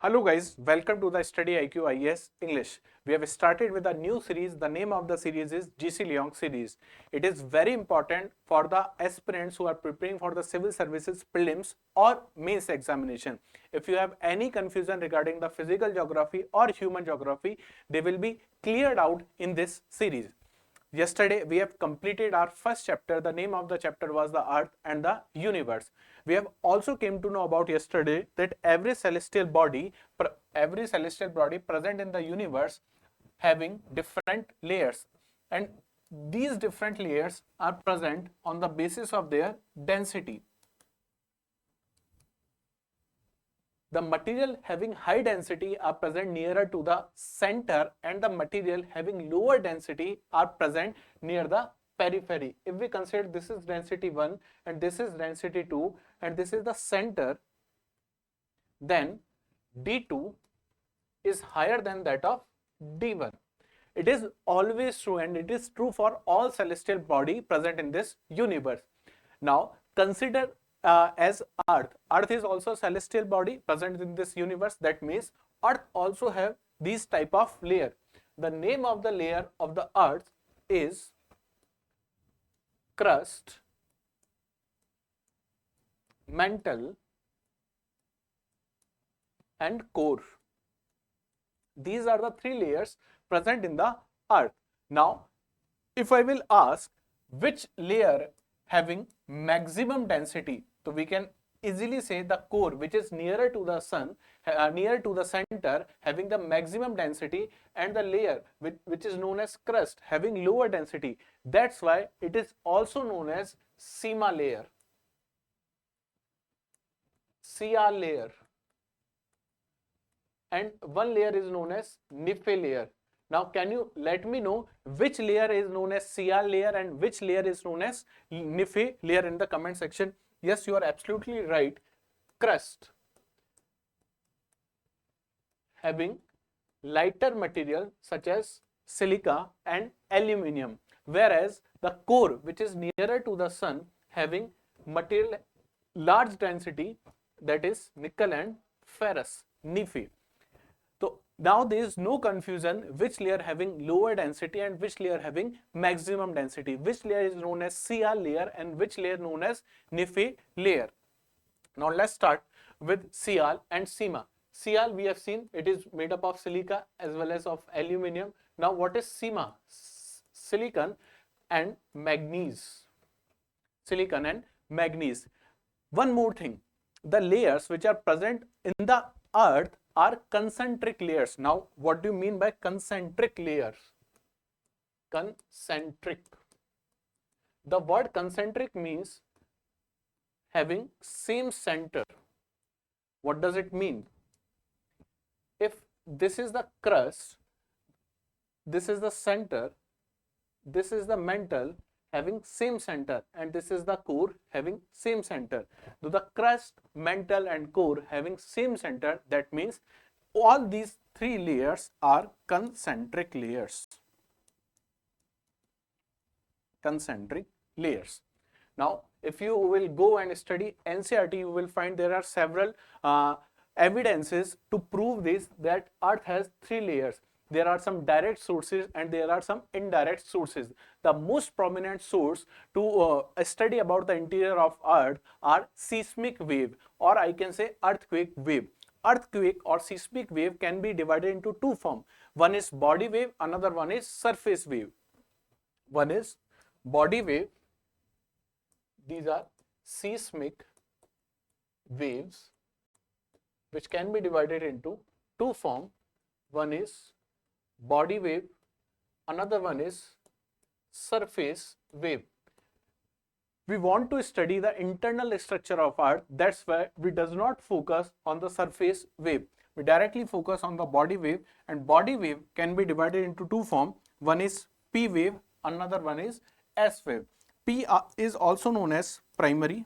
Hello guys, welcome to the Study IQ IAS English. We have started with a new series. The name of the series is C Leonng series. It is very important for the aspirants who are preparing for the civil services prelims or mains examination. If you have any confusion regarding the physical geography or human geography, they will be cleared out in this series. Yesterday, we have completed our first chapter. The name of the chapter was the Earth and the Universe. We have also came to know about yesterday that every celestial body present in the universe having different layers, and these different layers are present on the basis of their density. The material having high density are present nearer to the center, and the material having lower density are present near the periphery. If we consider this is density 1 and this is density 2 and this is the center, then D2 is higher than that of D1. It is always true, and it is true for all celestial body present in this universe. Now consider as Earth. Earth is also a celestial body present in this universe. That means Earth also have these type of layer. The name of the layer of the Earth is crust, mantle, and core. These are the three layers present in the Earth. Now, if I will ask which layer having maximum density, so we can easily say the core, which is nearer to the sun, nearer to the center, having the maximum density, and the layer which is known as crust having lower density. That's why it is also known as CIMA layer, CR layer, and one layer is known as Nife layer. Now, can you let me know which layer is known as CR layer and which layer is known as Nife layer in the comment section? Yes, you are absolutely right. Crust having lighter material such as silica and aluminium, whereas the core, which is nearer to the sun, having material large density, that is nickel and ferrous, Nife. So now there is no confusion which layer having lower density and which layer having maximum density, which layer is known as CR layer and which layer known as Nife layer. Now let's start with CR and CIMA. CR we have seen it is made up of silica as well as of aluminium. Now what is CIMA? Silicon and manganese. Silicon and manganese. One more thing, the layers which are present in the Earth are concentric layers. Now, what do you mean by concentric layers? Concentric. The word concentric means having same center. What does it mean? If this is the crust, this is the center, this is the mantle having same center, and this is the core having same center. So the crust, mantle, and core having same center, that means all these three layers are concentric layers. Concentric layers. Now, if you will go and study NCERT, you will find there are several evidences to prove this, that Earth has three layers. There are some direct sources and there are some indirect sources. The most prominent source to study about the interior of Earth are seismic wave, or I can say earthquake wave. Earthquake or seismic wave can be divided into two forms. One is body wave, another one is surface wave. One is body wave. These are seismic waves which can be divided into two forms. One is body wave, another one is surface wave. We want to study the internal structure of Earth. That's why we does not focus on the surface wave. We directly focus on the body wave, and body wave can be divided into two forms. One is P wave, another one is S wave. P is also known as primary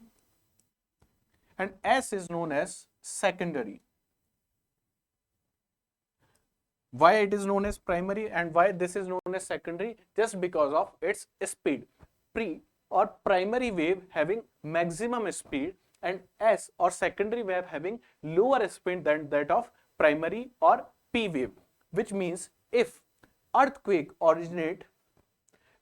and S is known as secondary. Why it is known as primary and why this is known as secondary? Just because of its speed. Pre or primary wave having maximum speed, and S or secondary wave having lower speed than that of primary or P wave, which means if earthquake originate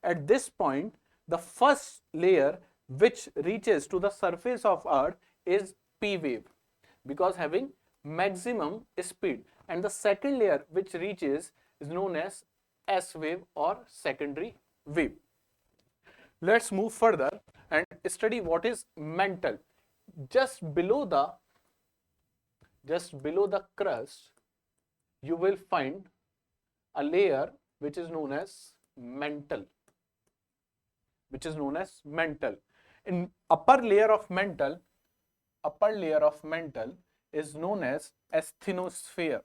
at this point, the first layer which reaches to the surface of earth is P wave because having maximum speed, and the second layer which reaches is known as S wave or secondary wave. Let's move further and study what is mantle. Just below the crust, you will find a layer which is known as mantle. In upper layer of mantle is known as asthenosphere.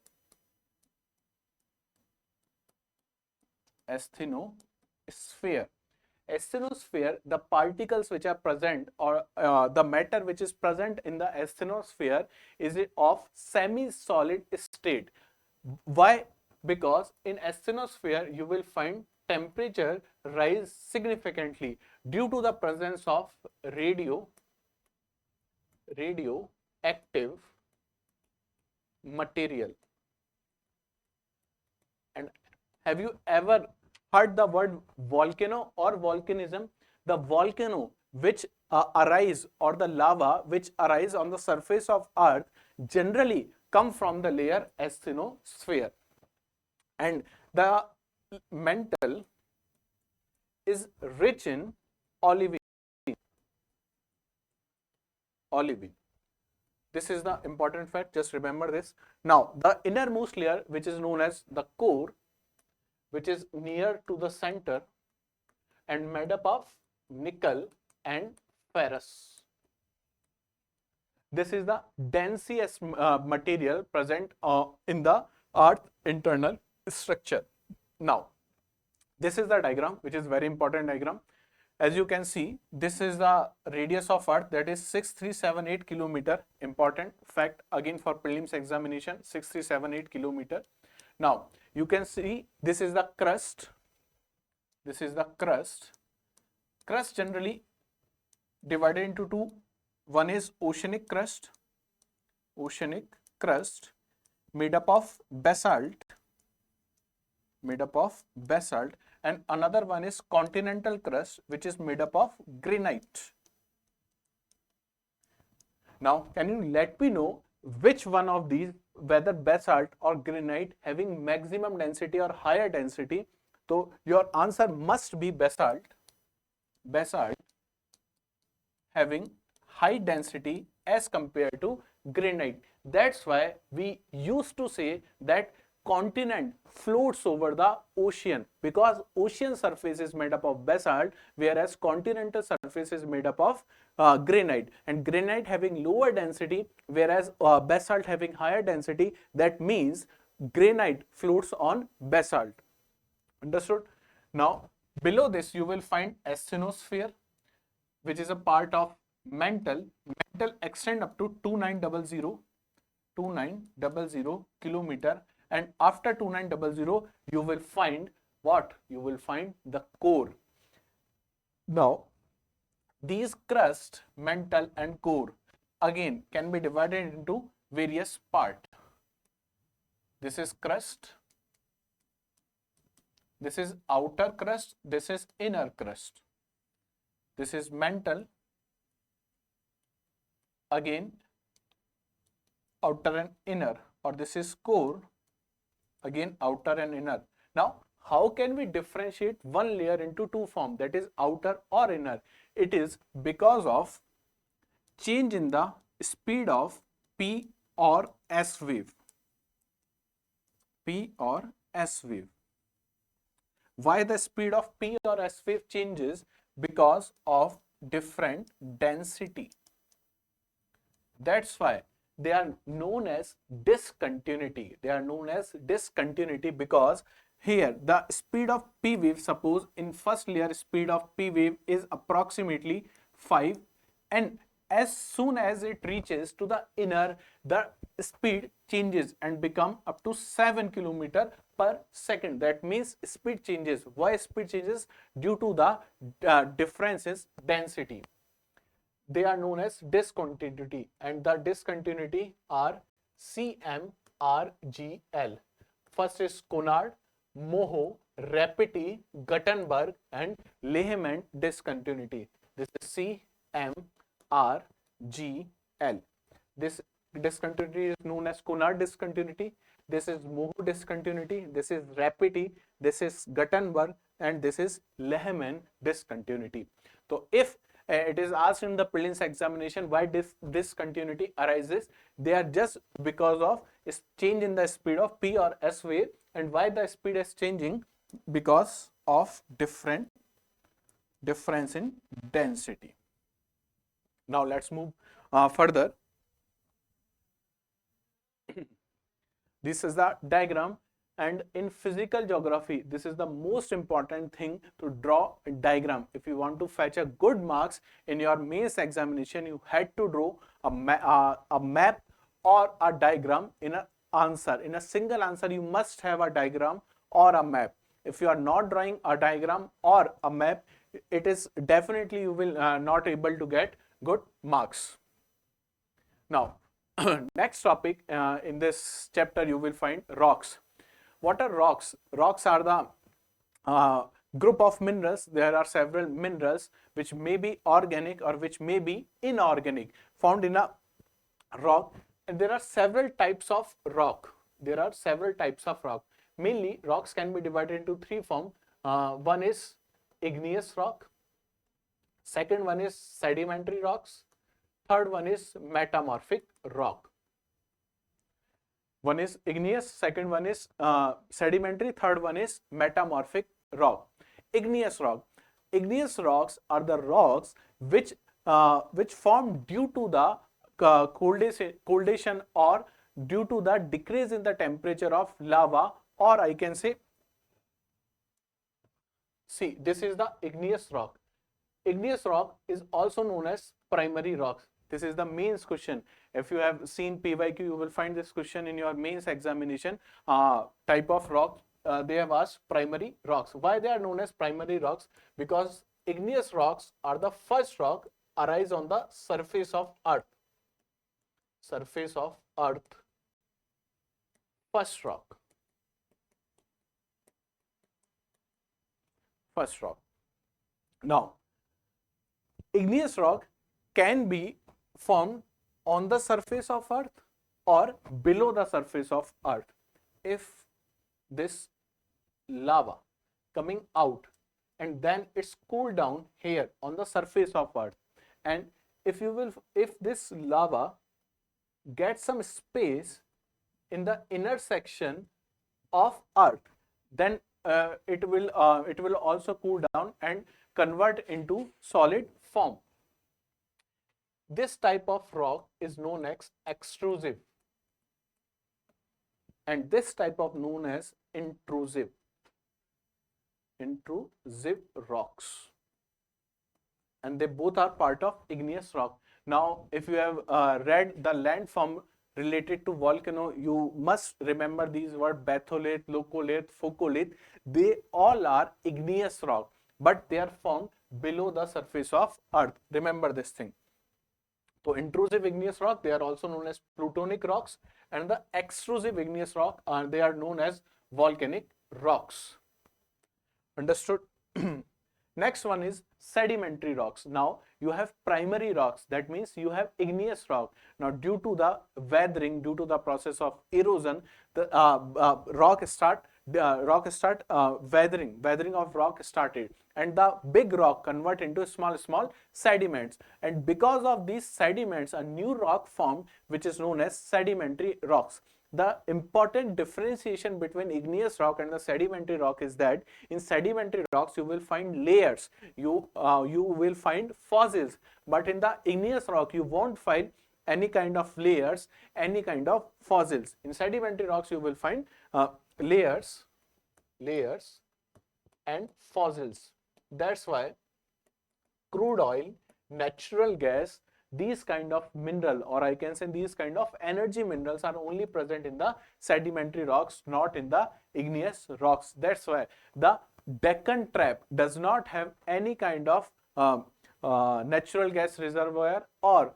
Asthenosphere, the particles which are present, or the matter which is present in the asthenosphere is of semi-solid state. Why? Because in asthenosphere you will find temperature rise significantly due to the presence of radioactive material. And have you ever heard the word volcano or volcanism? The volcano which arise, or the lava which arise on the surface of earth, generally come from the layer asthenosphere. And the mantle is rich in olivine. This is the important fact, just remember this. Now, the innermost layer, which is known as the core, which is near to the center and made up of nickel and ferrous. This is the densest material present in the earth internal structure. Now, this is the diagram, which is very important diagram. As you can see, this is the radius of earth, that is 6378 kilometer. Important fact again for prelims examination, 6378 kilometer. Now, you can see this is the crust. Crust generally divided into two. One is oceanic crust made up of basalt, and another one is continental crust, which is made up of granite. Now, can you let me know which one of these, whether basalt or granite, having maximum density or higher density? So your answer must be basalt. Basalt having high density as compared to granite. That's why we used to say that continent floats over the ocean, because ocean surface is made up of basalt, whereas continental surface is made up of granite, and granite having lower density, whereas basalt having higher density. That means granite floats on basalt. Understood? Now, below this you will find asthenosphere, which is a part of mantle. Mantle extend up to 2900 kilometer, and after 2900 you will find what? You will find the core. Now, these crust, mantle and core again can be divided into various parts. This is crust, this is outer crust, this is inner crust. This is mantle, again outer and inner, or this is core, again outer and inner. Now, how can we differentiate one layer into two forms, that is outer or inner? It is because of change in the speed of P or S wave. Why the speed of P or S wave changes? Because of different density. That's why they are known as discontinuity. Because here the speed of P wave, suppose in first layer speed of P wave is approximately 5, and as soon as it reaches to the inner, the speed changes and become up to 7 km per second. That means speed changes. Why speed changes? Due to the differences density. They are known as discontinuity, and the discontinuity are Cm RGL. First is Cunard, Moho, Rapidity, Guttenberg, and Lehman discontinuity. This is CMRGL. This discontinuity is known as Cunard discontinuity. This is Moho discontinuity. This is Rapidity. This is Guttenberg, and this is Lehman discontinuity. So if it is asked in the prelims examination why this discontinuity arises, they are just because of change in the speed of P or S wave. And why the speed is changing? Because of difference in density. Now let's move further. This is the diagram, and in physical geography, this is the most important thing, to draw a diagram. If you want to fetch a good marks in your mains examination, you had to draw a map or a diagram in an answer. In a single answer, you must have a diagram or a map. If you are not drawing a diagram or a map, it is definitely you will not able to get good marks. Now, next topic in this chapter, you will find rocks. What are rocks? Rocks are the group of minerals. There are several minerals which may be organic or which may be inorganic found in a rock, and there are several types of rock. Mainly, rocks can be divided into three forms. One is igneous rock. Second one is sedimentary rocks. Third one is metamorphic rock. One is igneous, second one is sedimentary, third one is metamorphic rock. Igneous rock. Igneous rocks are the rocks which form due to the coldation or due to the decrease in the temperature of lava, or I can say, see, this is the igneous rock. Igneous rock is also known as primary rocks. This is the mains question. If you have seen PYQ, you will find this question in your mains examination. Type of rock, they have asked primary rocks. Why they are known as primary rocks? Because igneous rocks are the first rock arise on the surface of earth. Surface of earth, first rock. First rock. Now, igneous rock can be formed on the surface of earth or below the surface of earth. If this lava coming out and then it's cooled down here on the surface of earth, and if this lava gets some space in the inner section of earth, then it will also cool down and convert into solid form. This type of rock is known as extrusive, and this type of known as intrusive rocks, and they both are part of igneous rock. Now, if you have read the landform related to volcano, you must remember these words: batholith, leucolith, phocolith. They all are igneous rock, but they are found below the surface of earth. Remember this thing. So intrusive igneous rock, they are also known as plutonic rocks, and the extrusive igneous rock, they are known as volcanic rocks. Understood? Next one is sedimentary rocks. Now you have primary rocks, that means you have igneous rock. Now due to the weathering, due to the process of erosion, the rock start weathering of rock started, and the big rock convert into small sediments, and because of these sediments a new rock formed which is known as sedimentary rocks. The important differentiation between igneous rock and the sedimentary rock is that in sedimentary rocks you will find layers, you will find fossils, but in the igneous rock you won't find any kind of layers, any kind of fossils. In sedimentary rocks you will find layers and fossils. That's why crude oil, natural gas, these kind of mineral, or I can say these kind of energy minerals, are only present in the sedimentary rocks, not in the igneous rocks. That's why the Deccan Trap does not have any kind of natural gas reservoir or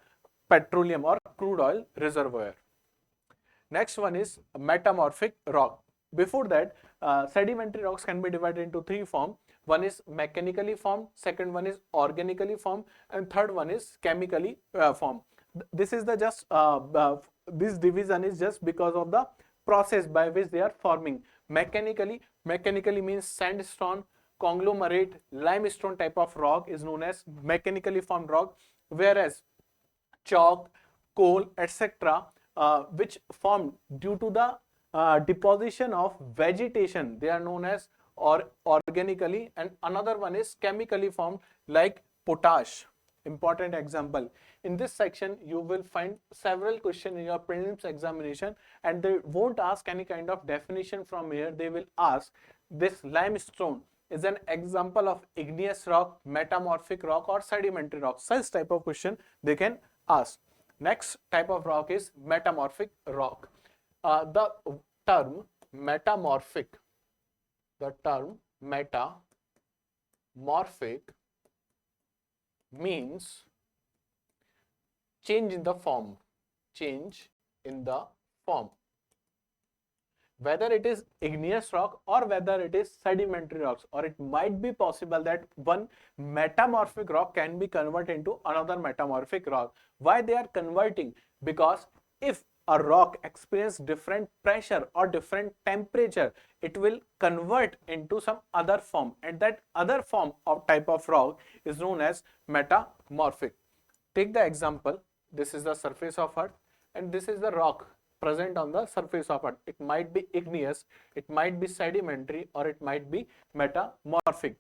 petroleum or crude oil reservoir. Next one is metamorphic rock. Before that, sedimentary rocks can be divided into three forms. One is mechanically formed, second one is organically formed, and third one is chemically formed. This is the just this division is just because of the process by which they are forming. Mechanically means sandstone, conglomerate, limestone type of rock is known as mechanically formed rock, whereas chalk, coal, etc., which formed due to the deposition of vegetation, they are known as organically, and another one is chemically formed like potash. Important example. In this section, you will find several questions in your prelims examination, and they won't ask any kind of definition from here. They will ask this limestone is an example of igneous rock, metamorphic rock, or sedimentary rock. Such type of question they can ask. Next type of rock is metamorphic rock. The term metamorphic, means change in the form, whether it is igneous rock or whether it is sedimentary rocks, or it might be possible that one metamorphic rock can be converted into another metamorphic rock. Why they are converting? Because if a rock experiences different pressure or different temperature, it will convert into some other form, and that other form of type of rock is known as metamorphic. Take the example, this is the surface of Earth and this is the rock present on the surface of Earth. It might be igneous, it might be sedimentary, or it might be metamorphic.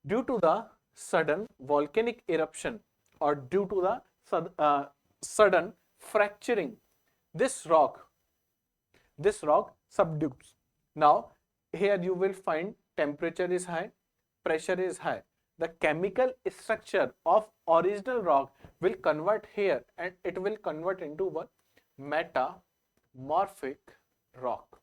Due to the sudden volcanic eruption or due to the sudden fracturing, this rock subdues. Now here you will find temperature is high, pressure is high. The chemical structure of original rock will convert here, and it will convert into what? Metamorphic rock.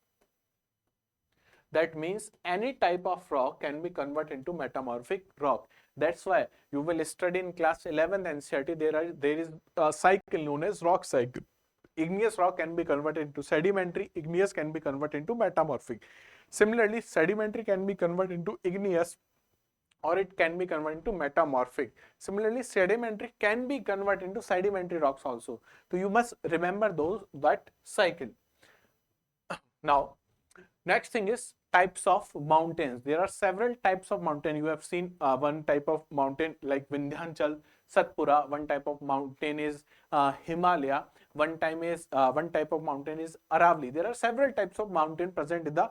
That means any type of rock can be converted into metamorphic rock. That's why you will study in class 11th NCERT, there is a cycle known as rock cycle. Igneous rock can be converted into sedimentary, igneous can be converted into metamorphic. Similarly, sedimentary can be converted into igneous, or it can be converted into metamorphic. Similarly, sedimentary can be converted into sedimentary rocks also. So you must remember that cycle. Now, next thing is types of mountains. There are several types of mountain. You have seen one type of mountain like Vindhyachal, Satpura. One type of mountain is Himalaya. One type of mountain is Aravalli. There are several types of mountain present in the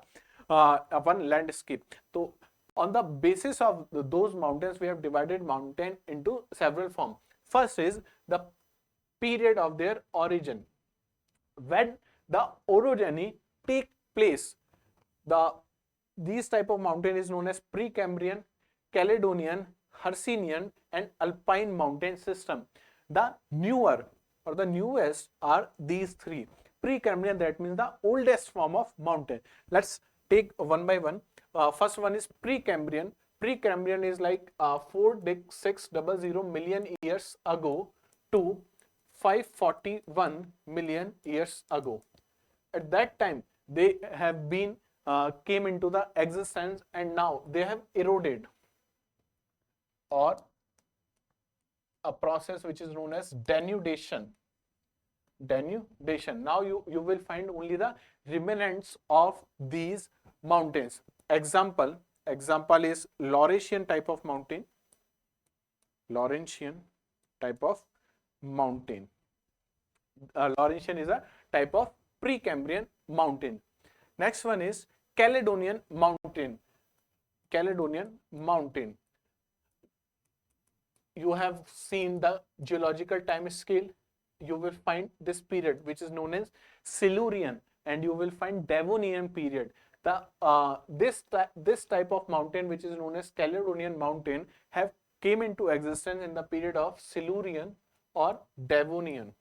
one landscape. So on the basis of those mountains, we have divided mountain into several forms. First is the period of their origin. When the orogeny take place, these type of mountain is known as Precambrian, Caledonian, Hercynian, and Alpine mountain system. The newer or the newest are these three. Precambrian, that means the oldest form of mountain. Let's take one by one. First one is Precambrian. Precambrian is like 4,600 million years ago to 541 million years ago. At that time, they have been came into the existence, and now they have eroded, or a process which is known as denudation. Now you will find only the remnants of these mountains. Example is Laurentian type of mountain. Laurentian is a type of Precambrian mountain. Next one is Caledonian mountain. You have seen the geological time scale. You will find this period which is known as Silurian, and you will find Devonian period. This type of mountain which is known as Caledonian mountain have came into existence in the period of Silurian or Devonian.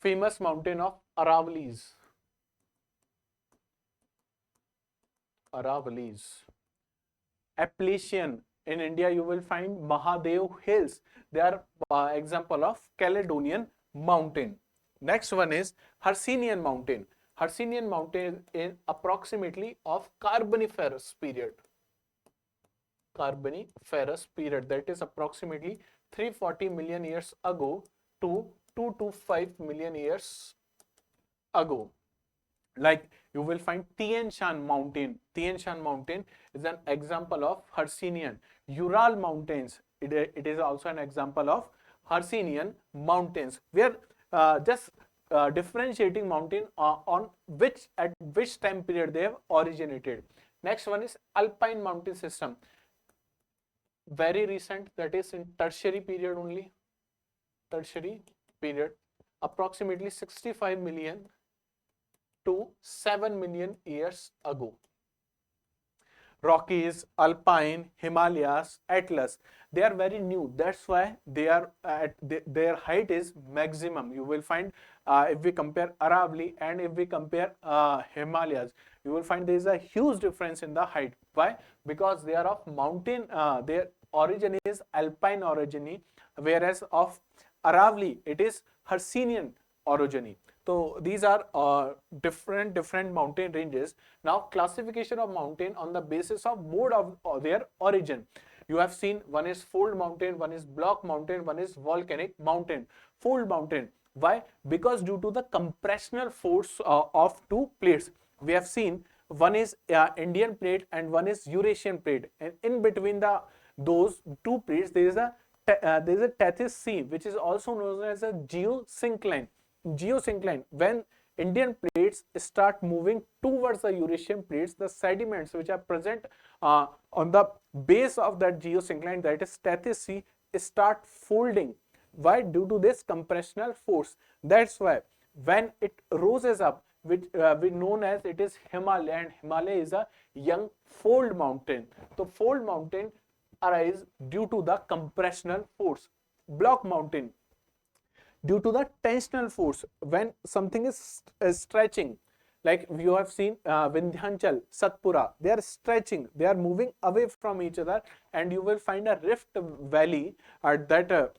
Famous mountain of Aravallis. Appalachian. In India, you will find Mahadev Hills. They are example of Caledonian mountain. Next one is Hercynian mountain. Hercynian mountain is approximately of Carboniferous period. Carboniferous period, that is approximately 340 million years ago to 2 to 5 million years ago. Like you will find Tian Shan mountain. Tian Shan mountain is an example of Hercynian. Ural mountains, it is also an example of Hercynian mountains. We are just differentiating mountain on at which time period they have originated. Next one is Alpine mountain system. Very recent, that is in tertiary period only. Tertiary period, approximately 65 million to 7 million years ago. Rockies, Alpine, Himalayas, Atlas, they are very new. That's why they are their height is maximum. You will find if we compare Aravalli and if we compare Himalayas, you will find there is a huge difference in the height. Why? Because they are of mountain. Their origin is Alpine orogeny, whereas of Aravalli it is Hercynian orogeny. So these are different mountain ranges. Now classification of mountain on the basis of mode of their origin. You have seen one is fold mountain, one is block mountain, one is volcanic mountain. Fold mountain. Why? Because due to the compressional force of two plates. We have seen one is Indian plate and one is Eurasian plate, and in between those two plates there is a Tethys Sea, which is also known as a geosyncline. Geosyncline, when Indian plates start moving towards the Eurasian plates, the sediments which are present on the base of that geosyncline, that is Tethys Sea, start folding. Why? Due to this compressional force. That's why when it roses up, which we known as it is Himalaya, and Himalaya is a young fold mountain. So fold mountain arise due to the compressional force. Block mountain, due to the tensional force. When something is stretching, like you have seen Vindhyachal, Satpura, they are stretching, they are moving away from each other, and you will find a rift valley at that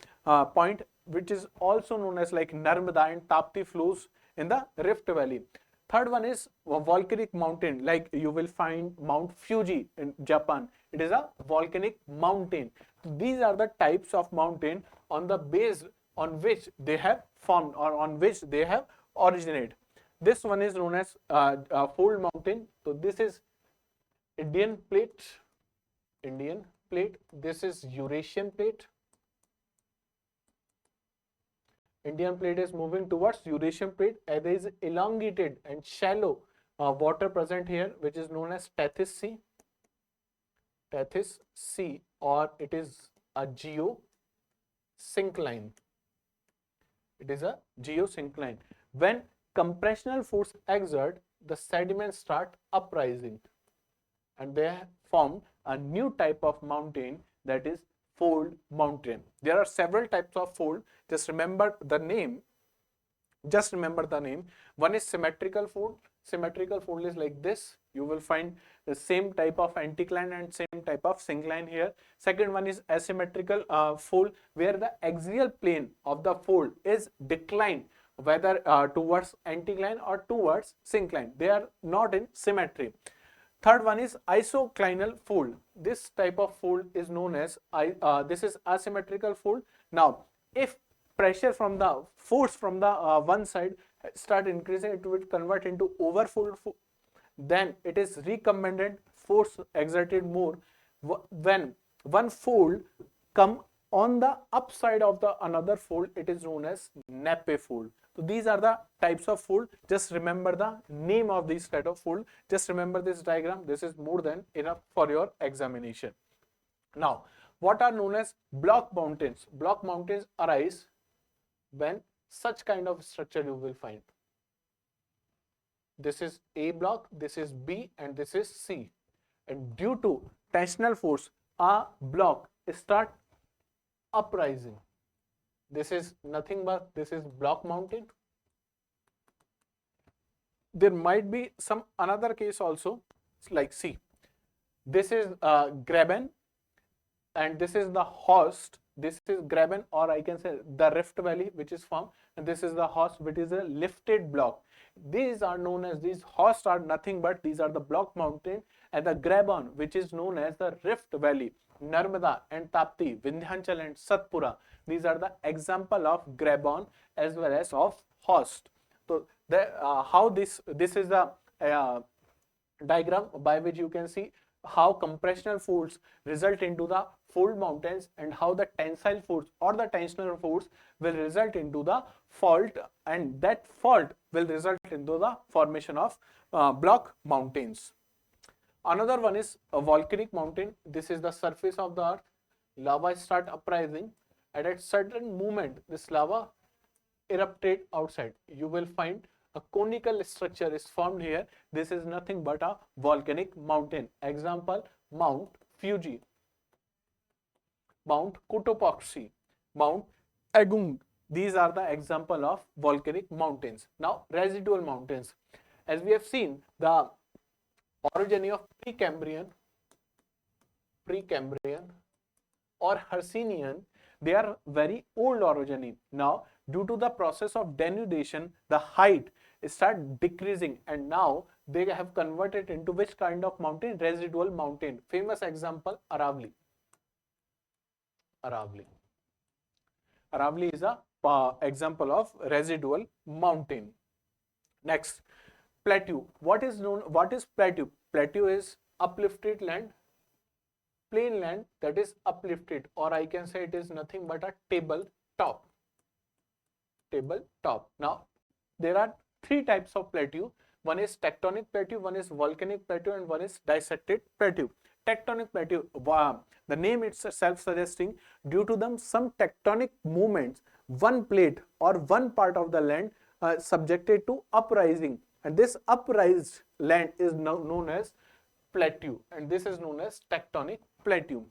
point, which is also known as like Narmada and Tapti flows in the rift valley. Third one is volcanic mountain, like you will find Mount Fuji in Japan. It is a volcanic mountain. These are the types of mountain on the base on which they have formed or on which they have originated. This one is known as fold mountain. So this is Indian plate, Indian plate. This is Eurasian plate. Indian plate is moving towards Eurasian plate. There is elongated and shallow water present here, which is known as Tethys Sea. Tethys Sea, or it is a geosyncline. It is a geosyncline. When compressional force exert, the sediments start uprising, and they have formed a new type of mountain, that is fold mountain. There are several types of fold. Just remember the name. Just remember the name. One is symmetrical fold. Symmetrical fold is like this. You will find the same type of anticline and same type of syncline here. Second one is asymmetrical fold, where the axial plane of the fold is declined, whether towards anticline or towards syncline. They are not in symmetry. Third one is isoclinal fold. This type of fold is known as this is asymmetrical fold. Now, if pressure from the force from the one side start increasing, it will convert into overfold. Then it is recombinant force exerted more. When one fold come on the upside of the another fold, it is known as nappe fold. So these are the types of fold. Just remember the name of these type of fold. Just remember this diagram. This is more than enough for your examination. Now, what are known as block mountains? Block mountains arise when such kind of structure you will find. This is A block, this is B, and this is C. And due to tensional force, a block start uprising. This is nothing but this is block mountain. There might be some another case also, like C. This is graben. and this is the host. This is graben, or I can say the rift valley which is formed, and this is the host which is a lifted block. These are known as, these hosts are nothing but these are the block mountain, and the graben which is known as the rift valley. Narmada and Tapti, Vindhyachal and Satpura, these are the example of graben as well as of host. So how this is the diagram by which you can see how compressional force result into the fold mountains, and how the tensile force or the tensional force will result into the fault, and that fault will result into the formation of block mountains. Another one is a volcanic mountain. This is the surface of the earth. Lava start uprising, and at certain moment this lava erupted outside. You will find a conical structure is formed here. This is nothing but a volcanic mountain. Example, Mount Fuji, Mount Cotopaxi, Mount Agung. These are the example of volcanic mountains. Now, residual mountains. As we have seen, the orogeny of Precambrian or Hercynian, they are very old orogeny. Now, due to the process of denudation, the height start decreasing, and now they have converted into which kind of mountain? Residual mountain. Famous example, Aravali. Aravali is a example of residual mountain. Next, plateau. What is plateau? Plateau is uplifted land, plain land that is uplifted, or I can say it is nothing but a table top. Now, there are three types of plateau. One is tectonic plateau, one is volcanic plateau, and one is dissected plateau. Tectonic plateau, the name itself suggesting due to them some tectonic movements, one plate or one part of the land subjected to uprising, and this uprised land is now known as plateau, and this is known as tectonic plateau.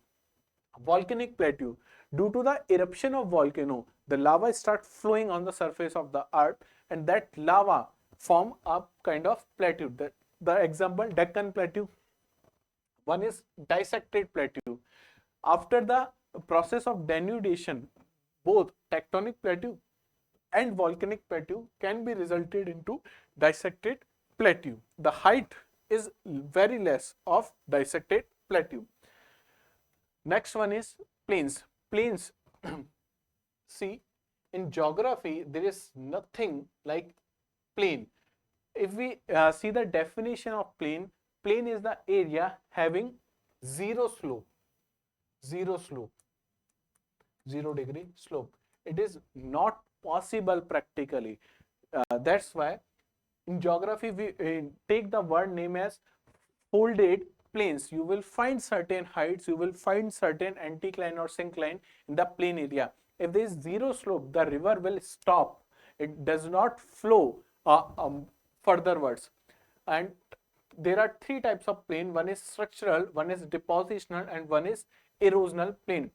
Volcanic plateau, due to the eruption of volcano, the lava start flowing on the surface of the earth, and that lava form a kind of plateau. The example, Deccan plateau. One is dissected plateau. After the process of denudation, both tectonic plateau and volcanic plateau can be resulted into dissected plateau. The height is very less of dissected plateau. Next one is plains. Plains, see, in geography there is nothing like plain. If we see the definition of plain, plain is the area having zero slope, 0 degree slope. It is not possible practically. That's why in geography we take the word name as folded plains. You will find certain heights, you will find certain anticline or syncline in the plain area. If there is zero slope, the river will stop. It does not flow furtherwards. And there are three types of plain. One is structural, one is depositional, and one is erosional plain.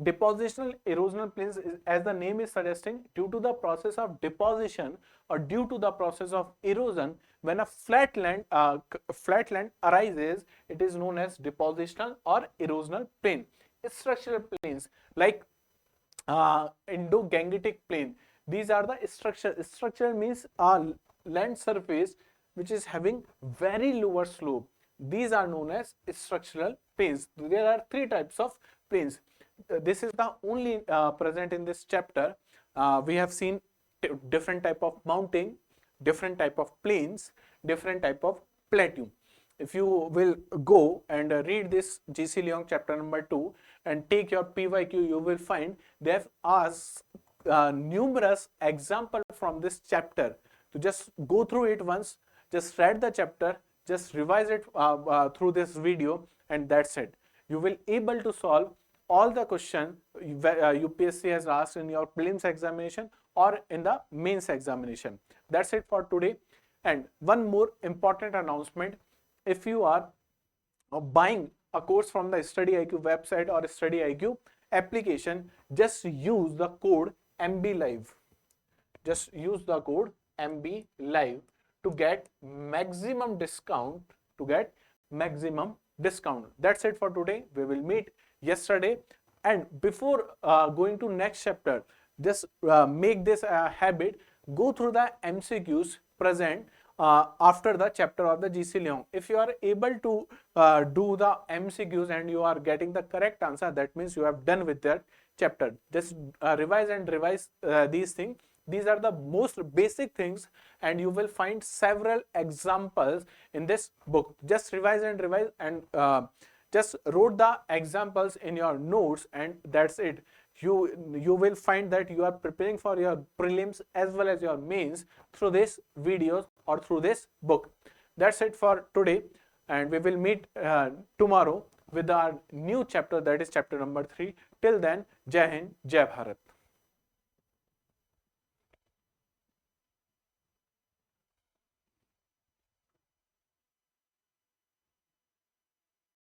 Depositional erosional plains, as the name is suggesting, due to the process of deposition or due to the process of erosion, when a flat land arises, it is known as depositional or erosional plain. Structural plains like Indo-Gangetic plain, these are the structure. Structure means a land surface which is having very lower slope. These are known as structural plains. There are three types of plains. This is the only present in this chapter. We have seen different type of mountain, different type of plains, different type of plateau. If you will go and read this C Leonng chapter number 2 and take your PYQ, you will find they have asked numerous examples from this chapter. To just go through it once, just read the chapter, just revise it through this video, and that's it. You will able to solve all the question UPSC has asked in your prelims examination or in the mains examination. That's it for today. And one more important announcement: if you are buying a course from the Study IQ website or Study IQ application, just use the code MBLive. Just use the code MBLive to get maximum discount. That's it for today. We will meet yesterday. And before going to next chapter, just make this a habit, go through the MCQs present after the chapter of the C Leonng. If you are able to do the MCQs and you are getting the correct answer, that means you have done with that chapter. Just revise and revise these things. These are the most basic things, and you will find several examples in this book. Just revise and revise, and just wrote the examples in your notes, and that's it. You will find that you are preparing for your prelims as well as your mains through this videos or through this book. That's it for today, and we will meet tomorrow with our new chapter, that is chapter number 3. Till then, Jai Hind, Jai Bharat.